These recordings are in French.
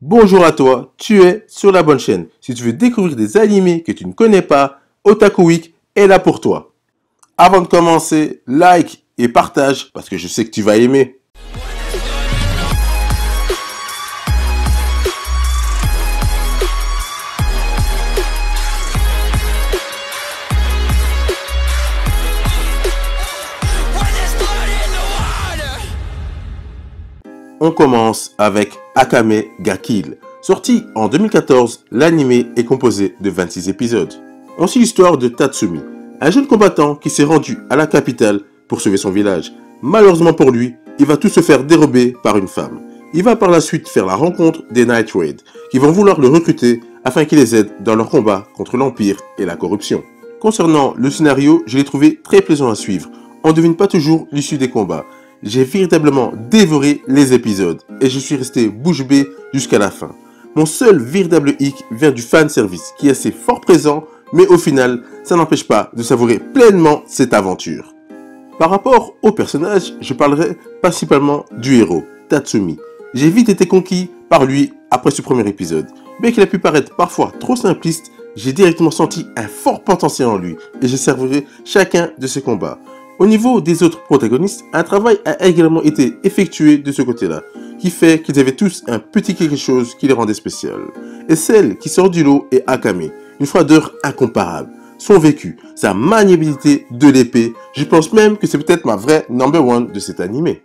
Bonjour à toi, tu es sur la bonne chaîne. Si tu veux découvrir des animés que tu ne connais pas, Otaku Week est là pour toi. Avant de commencer, like et partage parce que je sais que tu vas aimer. On commence avec Akame ga Kill. Sorti en 2014, l'anime est composé de 26 épisodes. On suit l'histoire de Tatsumi, un jeune combattant qui s'est rendu à la capitale pour sauver son village. Malheureusement pour lui, il va tout se faire dérober par une femme. Il va par la suite faire la rencontre des Night Raid, qui vont vouloir le recruter afin qu'il les aide dans leur combat contre l'Empire et la corruption. Concernant le scénario, je l'ai trouvé très plaisant à suivre. On ne devine pas toujours l'issue des combats. J'ai véritablement dévoré les épisodes et je suis resté bouche bée jusqu'à la fin. Mon seul véritable hic vient du fanservice qui est assez fort présent, mais au final, ça n'empêche pas de savourer pleinement cette aventure. Par rapport au personnage, je parlerai principalement du héros, Tatsumi. J'ai vite été conquis par lui après ce premier épisode. Bien qu'il a pu paraître parfois trop simpliste, j'ai directement senti un fort potentiel en lui et je savourerai chacun de ses combats. Au niveau des autres protagonistes, un travail a également été effectué de ce côté-là, qui fait qu'ils avaient tous un petit quelque chose qui les rendait spécial. Et celle qui sort du lot est Akame, une froideur incomparable. Son vécu, sa maniabilité de l'épée, je pense même que c'est peut-être ma vraie number one de cet animé.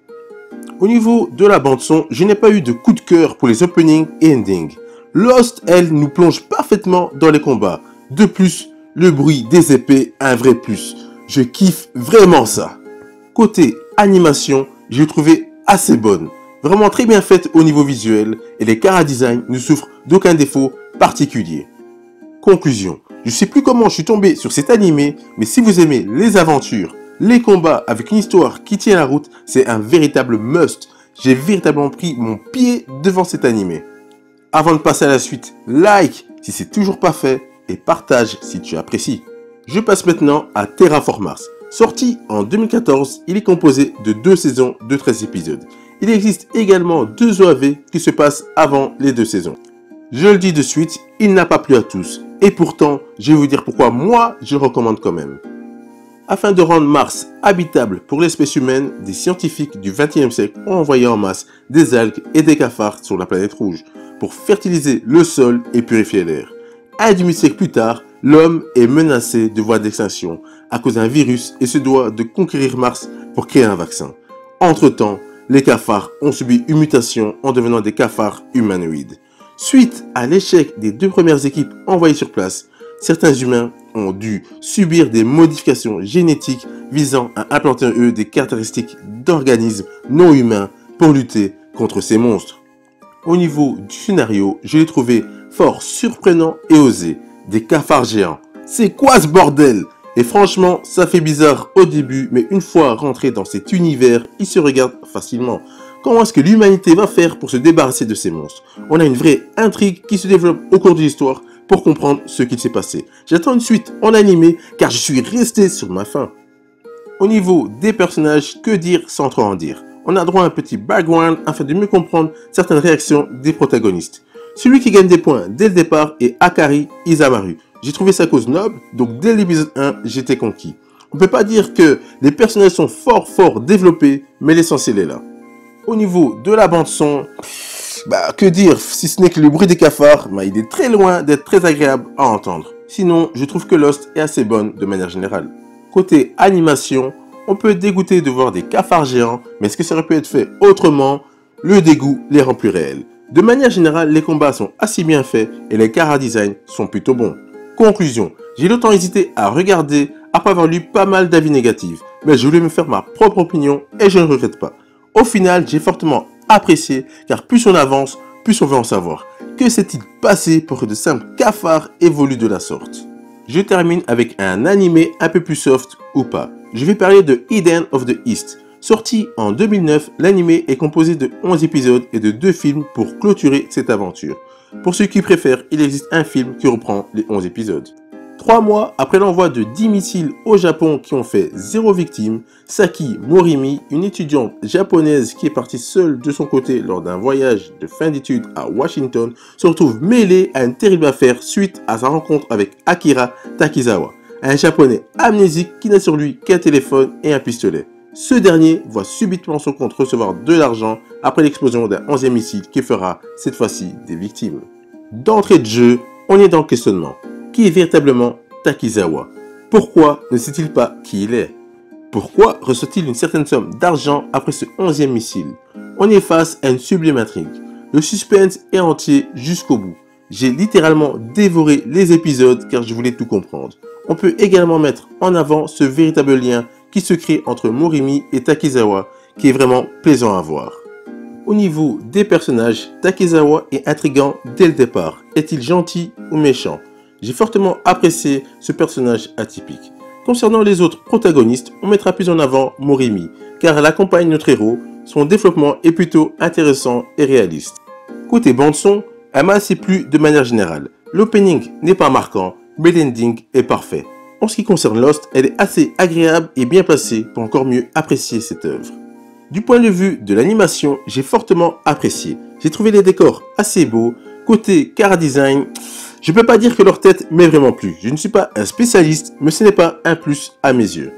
Au niveau de la bande-son, je n'ai pas eu de coup de cœur pour les openings et endings. Lost, elle, nous plonge parfaitement dans les combats. De plus, le bruit des épées, un vrai plus. Je kiffe vraiment ça. Côté animation, je l'ai trouvé assez bonne. Vraiment très bien faite au niveau visuel et les chara-design ne souffrent d'aucun défaut particulier. Conclusion. Je sais plus comment je suis tombé sur cet animé, mais si vous aimez les aventures, les combats avec une histoire qui tient la route, c'est un véritable must. J'ai véritablement pris mon pied devant cet animé. Avant de passer à la suite, like si c'est toujours pas fait et partage si tu apprécies. Je passe maintenant à Terraform Mars. Sorti en 2014, il est composé de 2 saisons de 13 épisodes. Il existe également 2 OAV qui se passent avant les 2 saisons. Je le dis de suite, il n'a pas plu à tous. Et pourtant, je vais vous dire pourquoi moi, je le recommande quand même. Afin de rendre Mars habitable pour l'espèce humaine, des scientifiques du XXe siècle ont envoyé en masse des algues et des cafards sur la planète rouge pour fertiliser le sol et purifier l'air. Un demi-siècle plus tard, l'homme est menacé de voie d'extinction à cause d'un virus et se doit de conquérir Mars pour créer un vaccin. Entre-temps, les cafards ont subi une mutation en devenant des cafards humanoïdes. Suite à l'échec des 2 premières équipes envoyées sur place, certains humains ont dû subir des modifications génétiques visant à implanter en eux des caractéristiques d'organismes non humains pour lutter contre ces monstres. Au niveau du scénario, je l'ai trouvé fort surprenant et osé. Des cafards géants. C'est quoi ce bordel? Et franchement, ça fait bizarre au début, mais une fois rentré dans cet univers, il se regarde facilement. Comment est-ce que l'humanité va faire pour se débarrasser de ces monstres? On a une vraie intrigue qui se développe au cours de l'histoire pour comprendre ce qu'il s'est passé. J'attends une suite en animé car je suis resté sur ma faim. Au niveau des personnages, que dire sans trop en dire? On a droit à un petit background afin de mieux comprendre certaines réactions des protagonistes. Celui qui gagne des points dès le départ est Akari Isamaru. J'ai trouvé sa cause noble, donc dès l'épisode 1, j'étais conquis. On peut pas dire que les personnages sont fort développés, mais l'essentiel est là. Au niveau de la bande son, que dire, si ce n'est que le bruit des cafards, il est très loin d'être très agréable à entendre. Sinon, je trouve que Lost est assez bonne de manière générale. Côté animation, on peut être dégoûté de voir des cafards géants, mais est-ce que ça aurait pu être fait autrement? Le dégoût les rend plus réels. De manière générale, les combats sont assez bien faits et les chara-design sont plutôt bons. Conclusion, j'ai longtemps hésité à regarder après avoir lu pas mal d'avis négatifs, mais je voulais me faire ma propre opinion et je ne regrette pas. Au final, j'ai fortement apprécié car plus on avance, plus on veut en savoir. Que s'est-il passé pour que de simples cafards évoluent de la sorte? Je termine avec un animé un peu plus soft ou pas. Je vais parler de Eden of the East. Sorti en 2009, l'anime est composé de 11 épisodes et de 2 films pour clôturer cette aventure. Pour ceux qui préfèrent, il existe un film qui reprend les 11 épisodes. 3 mois après l'envoi de 10 missiles au Japon qui ont fait 0 victime, Saki Morimi, une étudiante japonaise qui est partie seule de son côté lors d'un voyage de fin d'études à Washington, se retrouve mêlée à une terrible affaire suite à sa rencontre avec Akira Takizawa, un japonais amnésique qui n'a sur lui qu'un téléphone et un pistolet. Ce dernier voit subitement son compte recevoir de l'argent après l'explosion d'un 11e missile qui fera cette fois-ci des victimes. D'entrée de jeu, on est dans le questionnement. Qui est véritablement Takizawa? Pourquoi ne sait-il pas qui il est? Pourquoi reçoit-il une certaine somme d'argent après ce 11e missile? On est face à une sublime intrigue. Le suspense est entier jusqu'au bout. J'ai littéralement dévoré les épisodes car je voulais tout comprendre. On peut également mettre en avant ce véritable lien qui se crée entre Morimi et Takizawa qui est vraiment plaisant à voir. Au niveau des personnages, Takizawa est intriguant dès le départ. Est-il gentil ou méchant? J'ai fortement apprécié ce personnage atypique. Concernant les autres protagonistes, on mettra plus en avant Morimi, car elle accompagne notre héros, son développement est plutôt intéressant et réaliste. Côté bande-son, elle m'a assez plu de manière générale. L'opening n'est pas marquant, mais l'ending est parfait. En ce qui concerne Lost, elle est assez agréable et bien placée pour encore mieux apprécier cette œuvre. Du point de vue de l'animation, j'ai fortement apprécié. J'ai trouvé les décors assez beaux. Côté chara-design, je ne peux pas dire que leur tête m'est vraiment plu. Je ne suis pas un spécialiste, mais ce n'est pas un plus à mes yeux.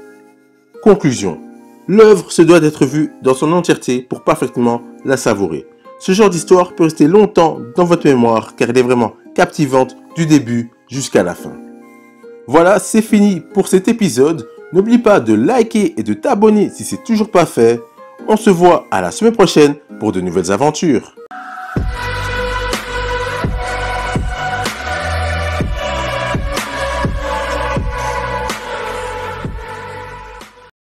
Conclusion. L'œuvre se doit d'être vue dans son entièreté pour parfaitement la savourer. Ce genre d'histoire peut rester longtemps dans votre mémoire car elle est vraiment captivante du début jusqu'à la fin. Voilà, c'est fini pour cet épisode. N'oublie pas de liker et de t'abonner si ce n'est toujours pas fait. On se voit à la semaine prochaine pour de nouvelles aventures.